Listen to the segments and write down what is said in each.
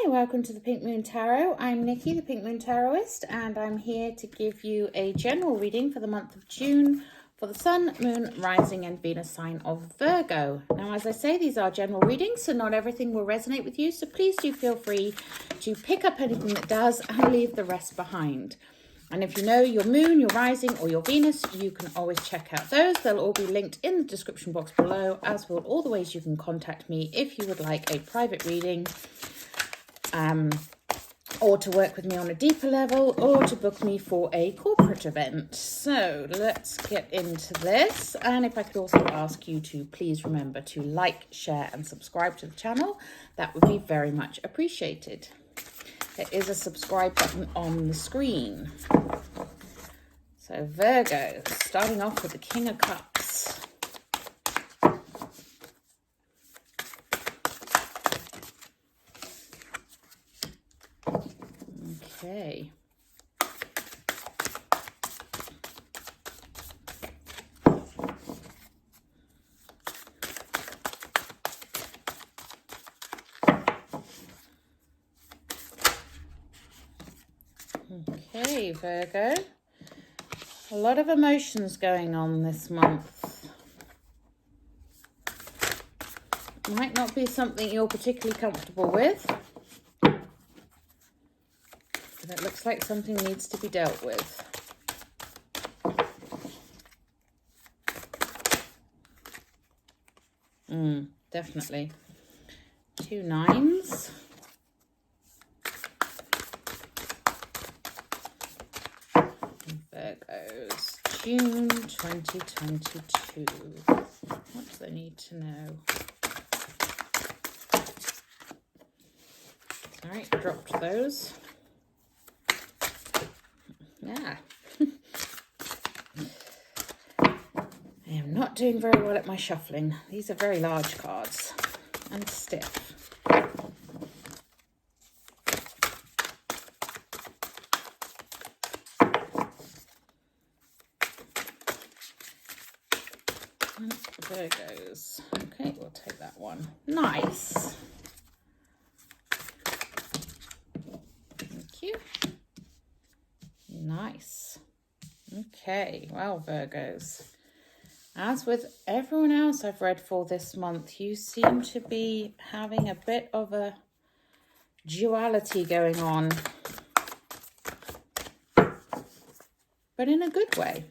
welcome to the Pink Moon Tarot. I'm Nikki, the Pink Moon Tarotist, and I'm here to give you a general reading for the month of June for the Sun, Moon, Rising and Venus sign of Virgo. Now, as I say, these are general readings, so not everything will resonate with you, so please do feel free to pick up anything that does and leave the rest behind. And if you know your Moon, your Rising or your Venus, you can always check out those. They'll all be linked in the description box below, as will all the ways you can contact me if you would like a private reading, or to work with me on a deeper level, or to book me for a corporate event. So let's get into this. And if I could also ask you to please remember to like, share and subscribe to the channel, that would be very much appreciated. There is a subscribe button on the screen. So Virgo, starting off with the King of Cups. Okay. Okay, Virgo. A lot of emotions going on this month. Might not be something you're particularly comfortable with, but it looks like something needs to be dealt with. Definitely. 2 9s. Virgos, June 2022. What do they need to know? All right, dropped those. Yeah. I am not doing very well at my shuffling. These are very large cards and stiff. Virgos. Okay, we'll take that one. Nice. Thank you. Nice. Okay, well, Virgos, as with everyone else I've read for this month, you seem to be having a bit of a duality going on, but in a good way.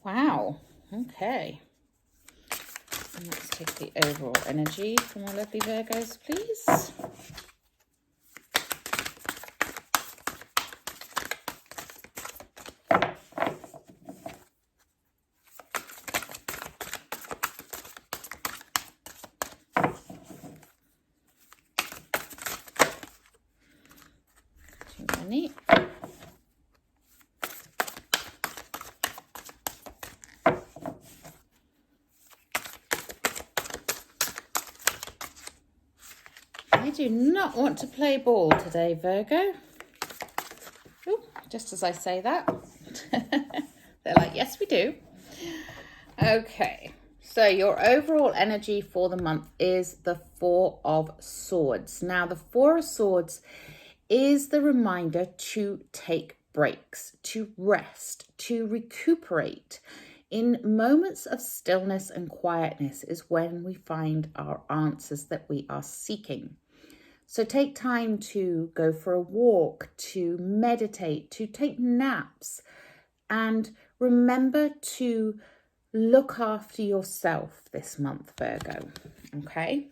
Wow, okay. And let's take the overall energy from our lovely Virgos, please. Too many. I do not want to play ball today, Virgo. Ooh, just as I say that, they're like, yes, we do. Okay, so your overall energy for the month is the 4 of Swords. Now, the 4 of Swords is the reminder to take breaks, to rest, to recuperate. In moments of stillness and quietness is when we find our answers that we are seeking. So take time to go for a walk, to meditate, to take naps, and remember to look after yourself this month, Virgo, okay?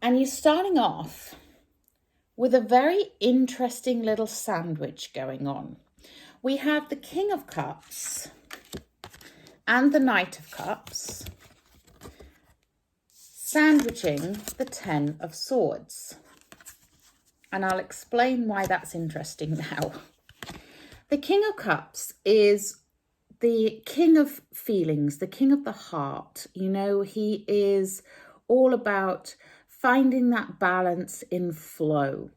And you're starting off with a very interesting little sandwich going on. We have the King of Cups and the Knight of Cups sandwiching the 10 of Swords. And I'll explain why that's interesting now. The King of Cups is the king of feelings, the king of the heart. You know, he is all about finding that balance in flow.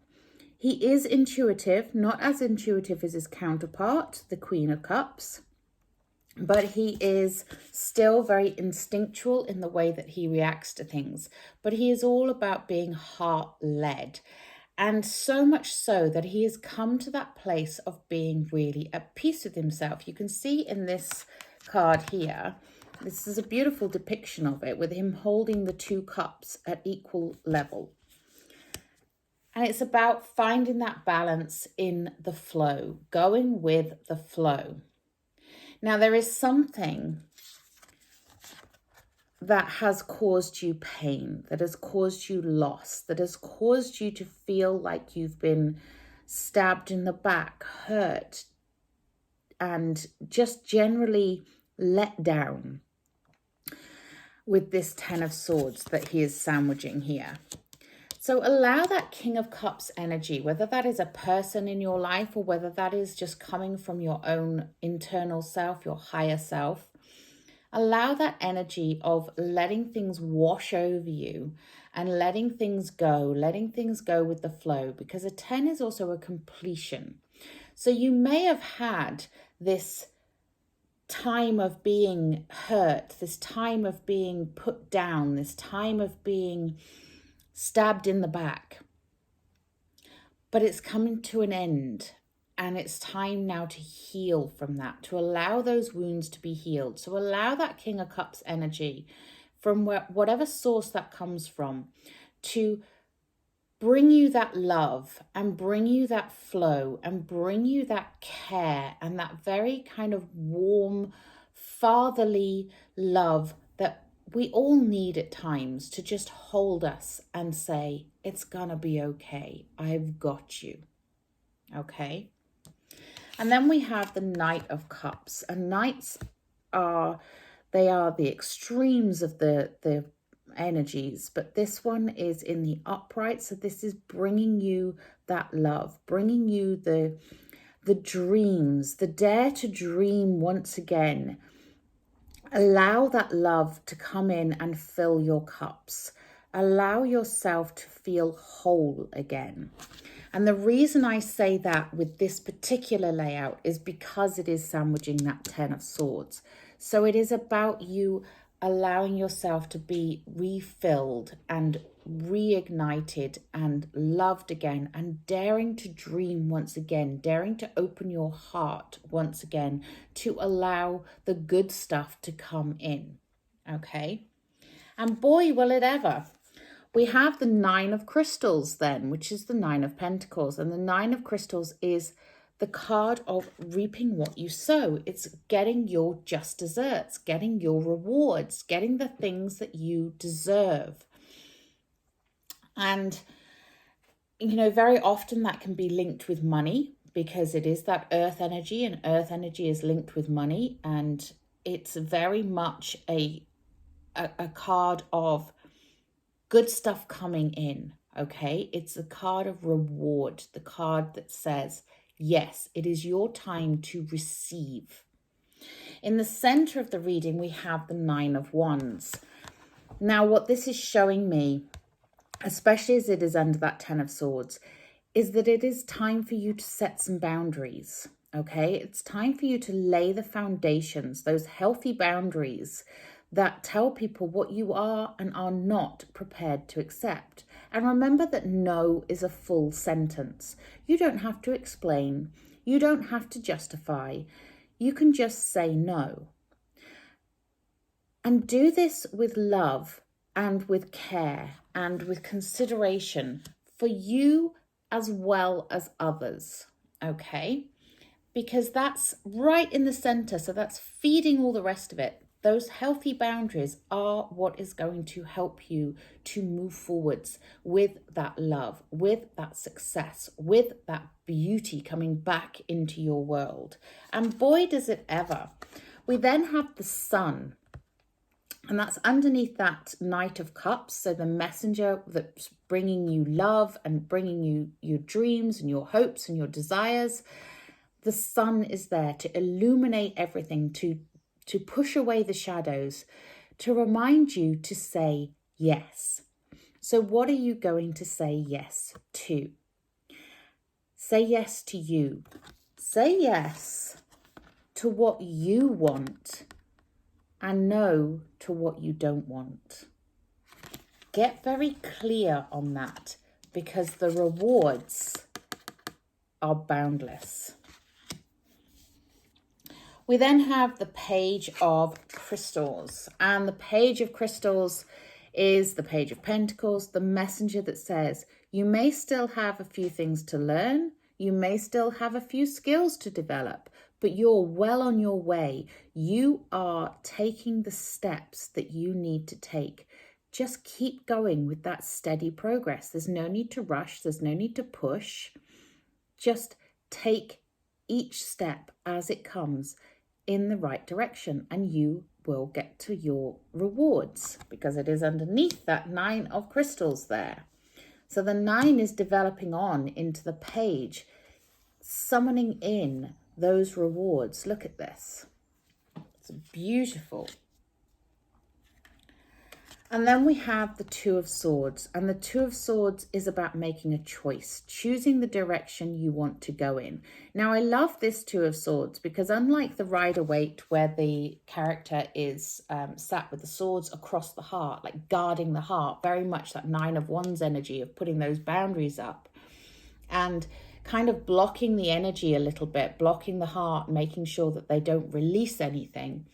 He is intuitive, not as intuitive as his counterpart, the Queen of Cups, but he is still very instinctual in the way that he reacts to things. But he is all about being heart-led. And so much so that he has come to that place of being really at peace with himself. You can see in this card here, this is a beautiful depiction of it with him holding the 2 cups at equal level. And it's about finding that balance in the flow, going with the flow. Now, there is something that has caused you pain, that has caused you loss, that has caused you to feel like you've been stabbed in the back, hurt, and just generally let down with this 10 of Swords that he is sandwiching here. So allow that King of Cups energy, whether that is a person in your life or whether that is just coming from your own internal self, your higher self. Allow that energy of letting things wash over you and letting things go with the flow, because a 10 is also a completion. So you may have had this time of being hurt, this time of being put down, this time of being stabbed in the back, but it's coming to an end. And it's time now to heal from that, to allow those wounds to be healed. So allow that King of Cups energy from whatever source that comes from to bring you that love and bring you that flow and bring you that care and that very kind of warm, fatherly love that we all need at times to just hold us and say, it's gonna be okay. I've got you. Okay. And then we have the Knight of Cups. And knights are the extremes of the energies, but this one is in the upright. So this is bringing you that love, bringing you the dreams, the dare to dream once again. Allow that love to come in and fill your cups. Allow yourself to feel whole again. And the reason I say that with this particular layout is because it is sandwiching that 10 of Swords. So it is about you allowing yourself to be refilled and reignited and loved again and daring to dream once again, daring to open your heart once again to allow the good stuff to come in. Okay? And boy, will it ever. We have the 9 of Crystals then, which is the 9 of Pentacles. And the 9 of Crystals is the card of reaping what you sow. It's getting your just desserts, getting your rewards, getting the things that you deserve. And, you know, very often that can be linked with money because it is that earth energy, and earth energy is linked with money. And it's very much a card of good stuff coming in, okay? It's a card of reward, the card that says, yes, it is your time to receive. In the center of the reading, we have the 9 of Wands. Now, what this is showing me, especially as it is under that 10 of Swords, is that it is time for you to set some boundaries, okay? It's time for you to lay the foundations, those healthy boundaries that tell people what you are and are not prepared to accept. And remember that no is a full sentence. You don't have to explain. You don't have to justify. You can just say no. And do this with love and with care and with consideration for you as well as others, okay? Because that's right in the center, so that's feeding all the rest of it. Those healthy boundaries are what is going to help you to move forwards with that love, with that success, with that beauty coming back into your world. And boy, does it ever. We then have the Sun, and that's underneath that Knight of Cups. So the messenger that's bringing you love and bringing you your dreams and your hopes and your desires. The Sun is there to illuminate everything, to push away the shadows, to remind you to say yes. So what are you going to say yes to? Say yes to you. Say yes to what you want and no to what you don't want. Get very clear on that because the rewards are boundless. We then have the Page of Crystals, and the Page of Crystals is the Page of Pentacles, the messenger that says you may still have a few things to learn, you may still have a few skills to develop, but you're well on your way. You are taking the steps that you need to take. Just keep going with that steady progress. There's no need to rush, there's no need to push. Just take each step as it comes in the right direction and you will get to your rewards because it is underneath that 9 of crystals there. So the 9 is developing on into the page, summoning in those rewards. Look at this. It's beautiful. And then we have the 2 of Swords, and the 2 of Swords is about making a choice, choosing the direction you want to go in. Now, I love this 2 of Swords because unlike the Rider-Waite, where the character is sat with the swords across the heart, like guarding the heart, very much that 9 of Wands energy of putting those boundaries up and kind of blocking the energy a little bit, blocking the heart, making sure that they don't release anything.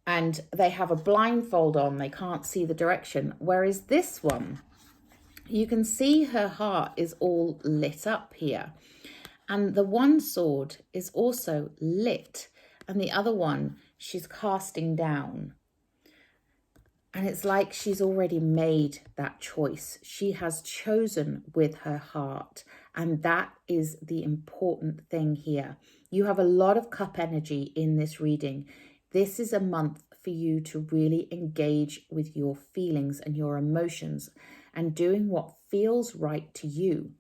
And they have a blindfold on, they can't see the direction. Whereas this one, you can see her heart is all lit up here. And the one sword is also lit. And the other one, she's casting down. And it's like she's already made that choice. She has chosen with her heart. And that is the important thing here. You have a lot of cup energy in this reading. This is a month for you to really engage with your feelings and your emotions and doing what feels right to you,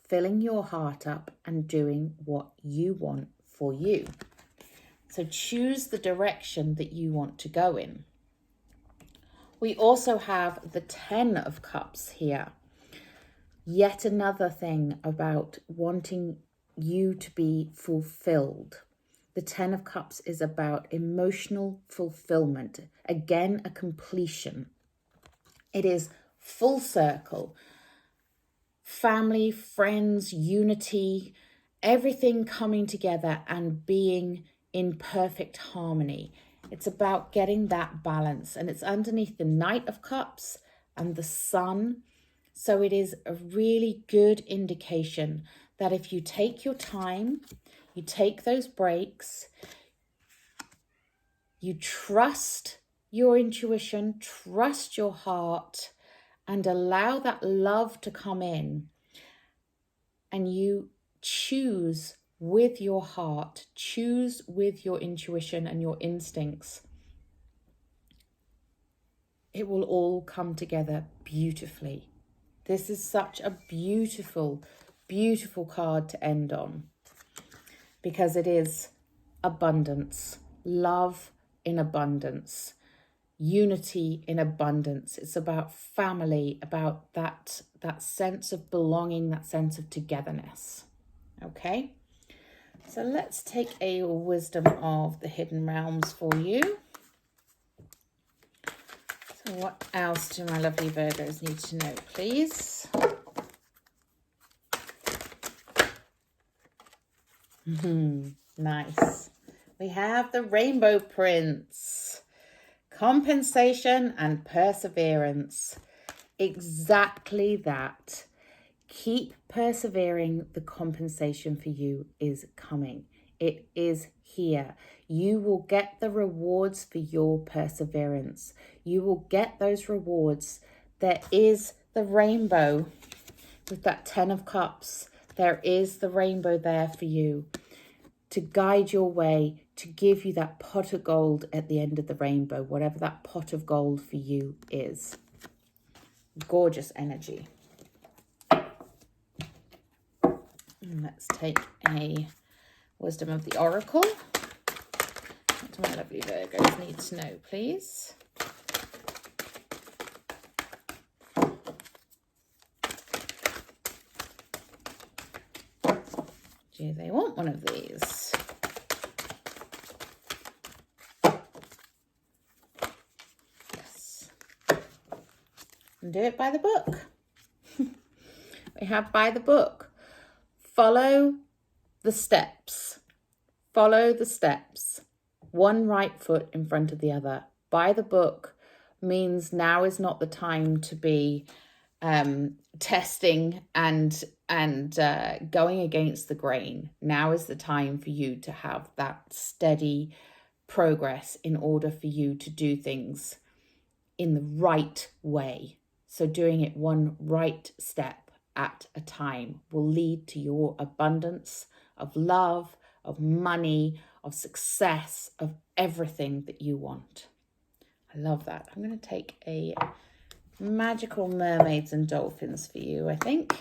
filling your heart up and doing what you want for you. So choose the direction that you want to go in. We also have the 10 of Cups here. Yet another thing about wanting you to be fulfilled. The 10 of Cups is about emotional fulfillment. Again, a completion. It is full circle. Family, friends, unity, everything coming together and being in perfect harmony. It's about getting that balance. And it's underneath the Knight of Cups and the Sun. So it is a really good indication that if you take your time, you take those breaks, you trust your intuition, trust your heart, and allow that love to come in. And you choose with your heart, choose with your intuition and your instincts. It will all come together beautifully. This is such a beautiful, beautiful card to end on. Because it is abundance, love in abundance, unity in abundance. It's about family, about that sense of belonging, that sense of togetherness. Okay, so let's take a wisdom of the hidden realms for you. So what else do my lovely Virgos need to know, please? Nice. We have the Rainbow Prince. Compensation and perseverance. Exactly that. Keep persevering. The compensation for you is coming. It is here. You will get the rewards for your perseverance. You will get those rewards. There is the rainbow with that 10 of Cups. There is the rainbow there for you to guide your way, to give you that pot of gold at the end of the rainbow, whatever that pot of gold for you is. Gorgeous energy. And let's take a wisdom of the oracle. What do my lovely Virgos need to know, please? Do they want one of these? Yes. And do it by the book. We have by the book. Follow the steps. Follow the steps. One right foot in front of the other. By the book means now is not the time to be testing and going against the grain. Now is the time for you to have that steady progress in order for you to do things in the right way. So doing it one right step at a time will lead to your abundance of love, of money, of success, of everything that you want. I love that. I'm going to take a magical mermaids and dolphins for you, I think.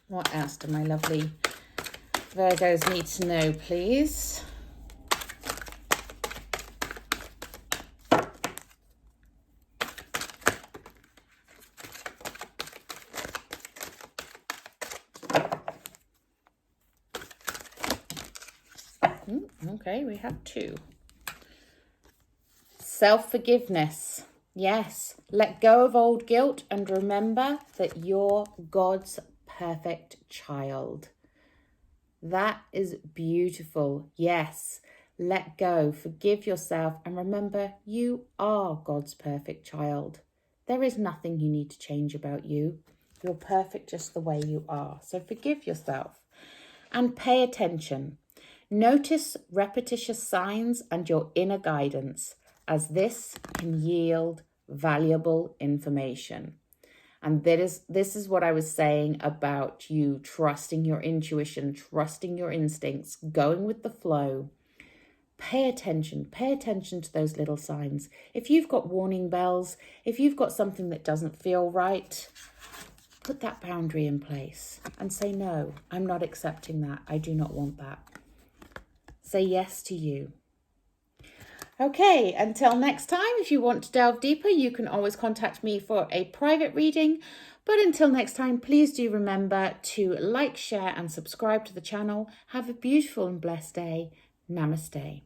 What else do my lovely Virgos need to know, please? Okay, we have 2. Self-forgiveness. Yes, let go of old guilt and remember that you're God's perfect child. That is beautiful. Yes, let go, forgive yourself, and remember you are God's perfect child. There is nothing you need to change about you. You're perfect just the way you are. So forgive yourself and pay attention. Notice repetitious signs and your inner guidance, as this can yield valuable information. And this is what I was saying about you trusting your intuition, trusting your instincts, going with the flow. Pay attention to those little signs. If you've got warning bells, if you've got something that doesn't feel right, put that boundary in place and say, no, I'm not accepting that. I do not want that. Say yes to you. Okay, until next time, if you want to delve deeper, you can always contact me for a private reading. But until next time, please do remember to like, share and subscribe to the channel. Have a beautiful and blessed day. Namaste.